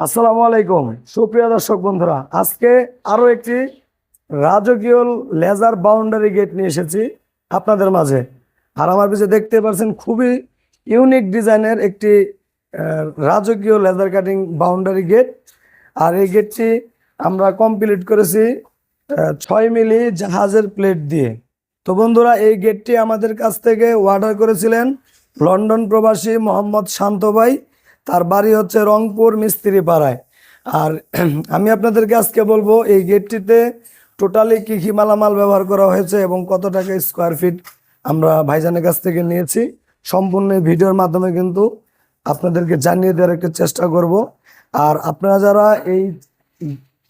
আসসালামু আলাইকুম সুপ্রিয় দর্শক বন্ধুরা, আজকে আরো একটি রাজকীয় লেজার বাউন্ডারি গেট নিয়ে এসেছি আপনাদের মাঝে। আর আমার পিছনে দেখতে পাচ্ছেন খুবই ইউনিক ডিজাইনের একটি রাজকীয় লেজার কাটিং বাউন্ডারি গেট। আর এই গেটটি আমরা কমপ্লিট করেছি 6 মিলি জাহাজের প্লেট দিয়ে। তো বন্ধুরা, এই গেটটি আমাদের কাছ থেকে অর্ডার করেছিলেন লন্ডন প্রবাসী মোহাম্মদ শান্ত ভাই। তার বাড়ি হচ্ছে রংপুর মিস্ত্রি পাড়ায়। আর আমি আপনাদেরকে আজকে বলবো এই গেটটিতে টোটালি কী কী মালামাল ব্যবহার করা হয়েছে এবং কত টাকা স্কোয়ার ফিট আমরা ভাইজানের কাছ থেকে নিয়েছি। সম্পূর্ণ ভিডিওর মাধ্যমে কিন্তু আপনাদেরকে জানিয়ে দেওয়ার একটা চেষ্টা করব। আর আপনারা যারা এই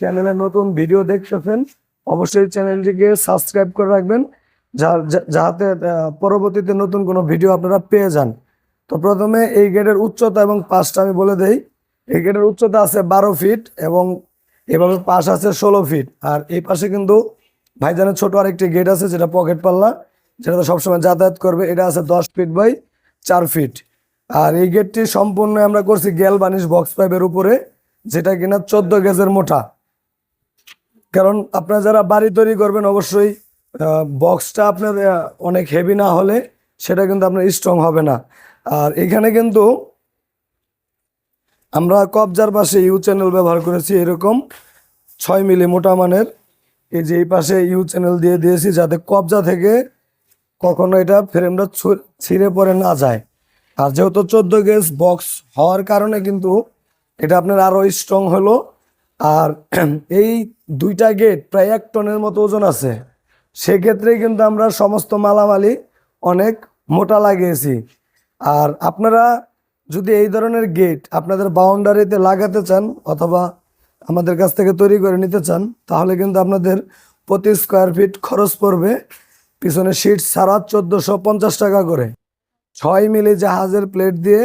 চ্যানেলে নতুন ভিডিও দেখতেছেন, অবশ্যই চ্যানেলটিকে সাবস্ক্রাইব করে রাখবেন, যাতে পরবর্তীতে নতুন কোনো ভিডিও আপনারা পেয়ে যান। তো প্রথমে এই গেটের উচ্চতা এবং পাশটা আমি বলে দেই। এই গেটের উচ্চতা আছে 12 ফিট এবং এভাবে পাশ আছে 16 ফিট। আর এই পাশে কিন্তু ভাইজানের ছোট আরেকটি গেট আছে, যেটা পকেট পাল্লা, যেটা তো সবসময় যাতায়াত করবে। এটা আছে 10 ফিট বাই 4 ফিট। আর এই গেটটি সম্পূর্ণ আমরা করছি গ্যালভানিশ বক্স পাইপের উপরে, যেটা কিনা 14 গেজের মোটা। কারণ আপনারা যারা বাড়ি তৈরি করবেন, অবশ্যই বক্সটা আপনার অনেক হেভি না হলে সেটা কিন্তু আপনার স্ট্রং হবে না। আর এখানে কিন্তু আমরা কবজার পাশে ইউ চ্যানেল ব্যবহার করেছি, এরকম 6 মিলি মোটা মানের। এই যে এই পাশে ইউ চ্যানেল দিয়ে দিয়েছি, যাতে কবজা থেকে কখনো এটা ফ্রেমটা ছিঁড়ে পড়ে না যায়। আর যেহেতু 14 গেজ বক্স হওয়ার কারণে কিন্তু এটা আপনার আরও স্ট্রং হলো। আর এই দুইটা গেট প্রায় 1 টনের মতো ওজন আছে। সেক্ষেত্রে কিন্তু আমরা সমস্ত মালামালি অনেক মোটা লাগিয়েছি। আর আপনারা যদি এই ধরনের গেট আপনাদের বাউন্ডারিতে লাগাতে চান অথবা আমাদের কাছ থেকে তৈরি করে নিতে চান, তাহলে কিন্তু আপনাদের প্রতি স্কোয়ার ফিট খরচ পড়বে পিছনে সিট ছাড়া 1450 টাকা করে। 6 মিলি জাহাজের প্লেট দিয়ে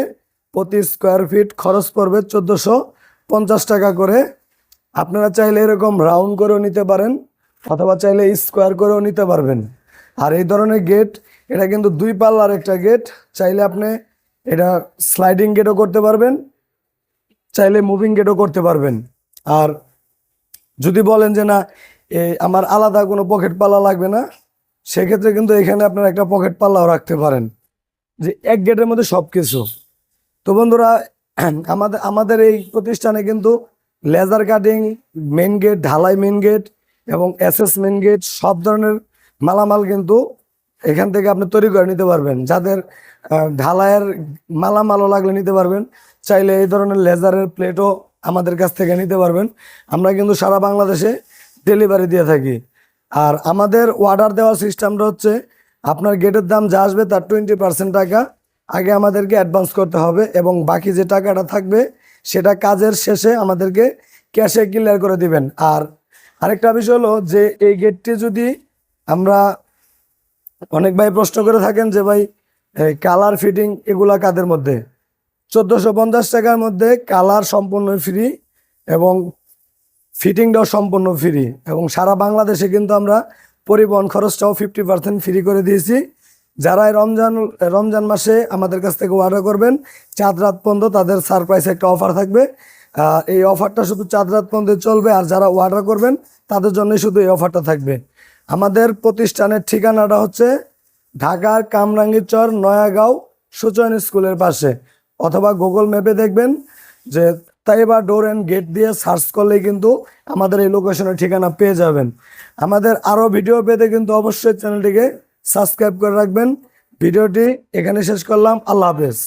প্রতি স্কোয়ার ফিট খরচ পড়বে 1450 টাকা করে। আপনারা চাইলে এরকম রাউন্ড করেও নিতে পারেন অথবা চাইলে স্কোয়ার করেও নিতে পারবেন। আর এই ধরনের গেট, এটা কিন্তু 2 পাল্লার একটা গেট। চাইলে আপনি এটা স্লাইডিং গেটও করতে পারবেন, চাইলে মুভিং গেটও করতে পারবেন। আর যদি বলেন যে না, আমার আলাদা কোনো পকেট পাল্লা লাগবে না, সেক্ষেত্রে কিন্তু এখানে আপনারা একটা পকেট পাল্লাও রাখতে পারেন, যে এক গেটের মধ্যে সব কিছু। তো বন্ধুরা, আমাদের এই প্রতিষ্ঠানে কিন্তু লেজার কাটিং, মেন গেট, ঢালাই মেন গেট এবং এসএস মেন গেট সব ধরনের মালামাল কিন্তু এখান থেকে আপনি তৈরি করে নিতে পারবেন। যাদের ঢালাইয়ের মালামালও লাগলে নিতে পারবেন, চাইলে এই ধরনের লেজারের প্লেটও আমাদের কাছ থেকে নিতে পারবেন। আমরা কিন্তু সারা বাংলাদেশে ডেলিভারি দিয়ে থাকি। আর আমাদের অর্ডার দেওয়ার সিস্টেমটা হচ্ছে, আপনার গেটের দাম যা আসবে তার 20% টাকা আগে আমাদেরকে অ্যাডভান্স করতে হবে এবং বাকি যে টাকাটা থাকবে সেটা কাজের শেষে আমাদেরকে ক্যাশে ক্লিয়ার করে দিবেন। আর আরেকটা বিষয় হলো যে এই গেটটি যদি আমরা, অনেক ভাই প্রশ্ন করে থাকেন যে ভাই কালার ফিটিং এগুলা কাদের মধ্যে, 1450 টাকার মধ্যে কালার সম্পূর্ণ ফ্রি এবং ফিটিংটাও সম্পূর্ণ ফ্রি। এবং সারা বাংলাদেশে কিন্তু আমরা পরিবহন খরচটাও 50% ফ্রি করে দিয়েছি। যারা রমজান মাসে আমাদের কাছ থেকে অর্ডার করবেন, চাঁদ রাত পর্যন্ত তাদের সারপ্রাইজ একটা অফার থাকবে। এই অফারটা শুধু চাঁদ রাত পর্যন্ত চলবে। আর যারা অর্ডার করবেন তাদের জন্যই শুধু এই অফারটা থাকবে। আমাদের প্রতিষ্ঠানের ঠিকানাটা হচ্ছে ঢাকার কামরাঙ্গীরচর নয়াগাঁও সুচয়ন স্কুলের পাশে, অথবা গুগল ম্যাপে দেখবেন যে তাইবা ডোর অ্যান্ড গেট দিয়ে সার্চ করলেই কিন্তু আমাদের এই লোকেশনের ঠিকানা পেয়ে যাবেন। আমাদের আরও ভিডিও পেতে কিন্তু অবশ্যই চ্যানেলটিকে সাবস্ক্রাইব করে রাখবেন। ভিডিওটি এখানে শেষ করলাম। আল্লাহ হাফেজ।